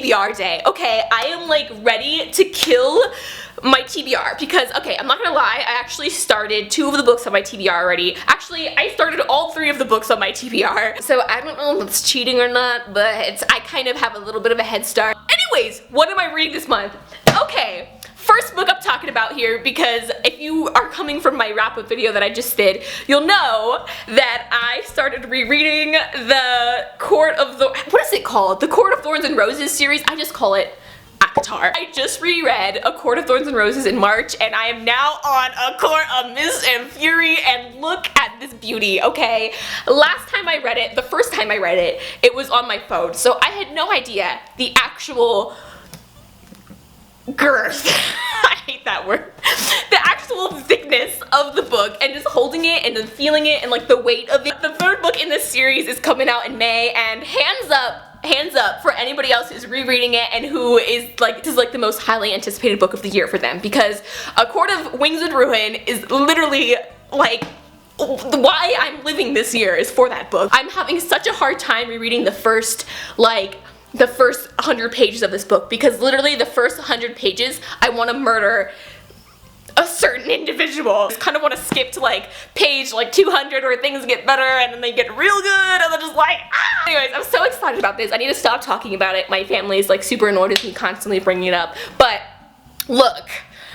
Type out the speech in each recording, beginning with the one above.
TBR day. Okay, I am like ready to kill my TBR because, okay, I'm not gonna lie, I actually started 2 of the books on my TBR already. Actually, I started all 3 of the books on my TBR. So I don't know if it's cheating or not, but I kind of have a little bit of a head start. Anyways, what am I reading this month? Okay. First book I'm talking about here, because if you are coming from my wrap-up video that I just did, you'll know that I started rereading the what is it called? The Court of Thorns and Roses series. I just call it ACOTAR. I just reread A Court of Thorns and Roses in March, and I am now on A Court of Mist and Fury, and look at this beauty, okay? Last time I read it, the first time I read it, it was on my phone, so I had no idea the actual girth. I hate that word. The actual thickness of the book, and just holding it and then feeling it and like the weight of it. The 3rd book in this series is coming out in May, and hands up for anybody else who's rereading it and who is like, this is like the most highly anticipated book of the year for them, because A Court of Wings and Ruin is literally like why I'm living this year is for that book. I'm having such a hard time rereading the first 100 pages of this book, because literally the first 100 pages I want to murder a certain individual. I just kind of want to skip to like page 200 where things get better and then they get real good and then just like ah! Anyways, I'm so excited about this. I need to stop talking about it. My family is like super annoyed with me constantly bringing it up, but look.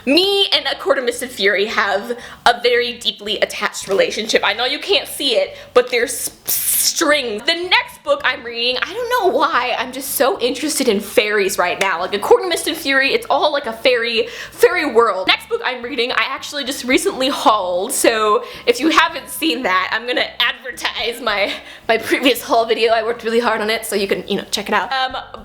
Me and A Court of Mist and Fury have a very deeply attached relationship. I know you can't see it, but there's strings. The next book I'm reading, I don't know why, I'm just so interested in fairies right now. Like A Court of Mist and Fury, it's all like a fairy world. Next book I'm reading, I actually just recently hauled, so if you haven't seen that, I'm gonna advertise my previous haul video. I worked really hard on it, so you can, check it out.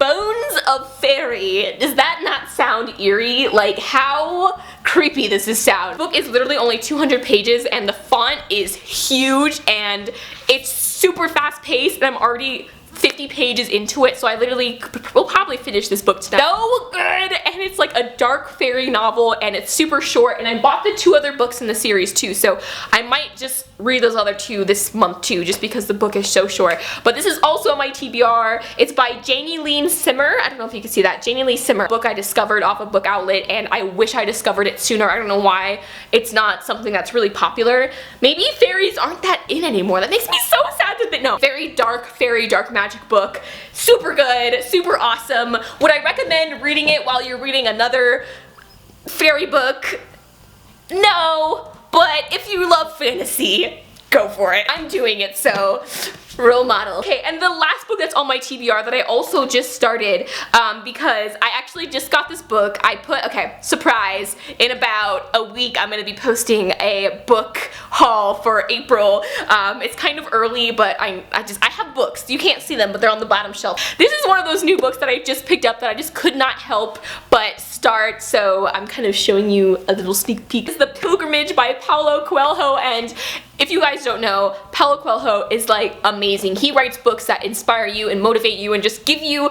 Bones of Fairy. Does that not sound eerie? Like, how creepy does this sound? The book is literally only 200 pages and the font is huge and it's super fast paced, and I'm already 50 pages into it, so I literally will probably finish this book tonight. So good, and it's like a dark fairy novel, and it's super short, and I bought the 2 other books in the series too, so I might just read those other 2 this month too, just because the book is so short. But this is also my TBR. It's by Janie Lee Simmer. I don't know if you can see that. Janie Lee Simmer. Book I discovered off a book outlet, and I wish I discovered it sooner. I don't know why it's not something that's really popular. Maybe fairies aren't that in anymore. That makes me so sad to think. No. Very dark fairy, dark magic book. Super good, super awesome. Would I recommend reading it while you're reading another fairy book? No, but if you love fantasy, go for it. I'm doing it, so role model. Okay, and the last book that's on my TBR that I also just started, because I actually just got this book. Okay, surprise, in about a week I'm gonna be posting a book haul for April. It's kind of early, but I have books. You can't see them, but they're on the bottom shelf. This is one of those new books that I just picked up that I just could not help but start, so I'm kind of showing you a little sneak peek. This is The Pilgrimage by Paulo Coelho, and if you guys don't know, Paulo Coelho is like amazing. He writes books that inspire you and motivate you and just give you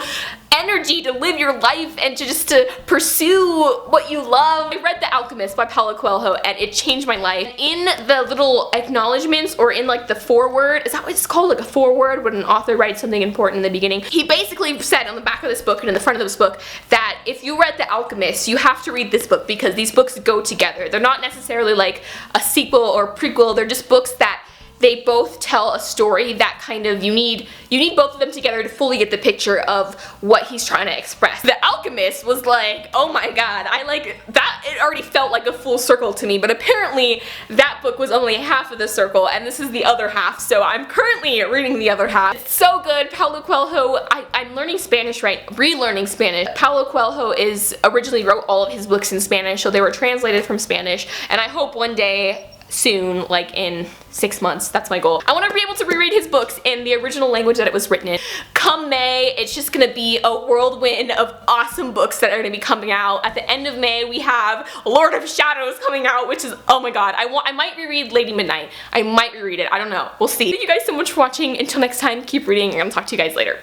energy to live your life and to pursue what you love. I read The Alchemist by Paulo Coelho and it changed my life. In the little acknowledgements, or in like the foreword, is that what it's called? Like a foreword when an author writes something important in the beginning. He basically said on the back of this book and in the front of this book that if you read The Alchemist, you have to read this book because these books go together. They're not necessarily like a sequel or prequel, they're just books that they both tell a story that kind of, you need both of them together to fully get the picture of what he's trying to express. The Alchemist was like, oh my god, I like that. It already felt like a full circle to me, but apparently that book was only half of the circle and this is the other half, so I'm currently reading the other half. It's so good. Paulo Coelho, I'm learning Spanish, relearning Spanish. Paulo Coelho originally wrote all of his books in Spanish, so they were translated from Spanish, and I hope one day soon, like in 6 months, that's my goal. I want to be able to reread his books in the original language that it was written in. Come May, it's just gonna be a whirlwind of awesome books that are gonna be coming out. At the end of May, we have Lord of Shadows coming out, which is, oh my god, I might reread Lady Midnight. I might reread it, I don't know, we'll see. Thank you guys so much for watching. Until next time, keep reading, and I'll talk to you guys later.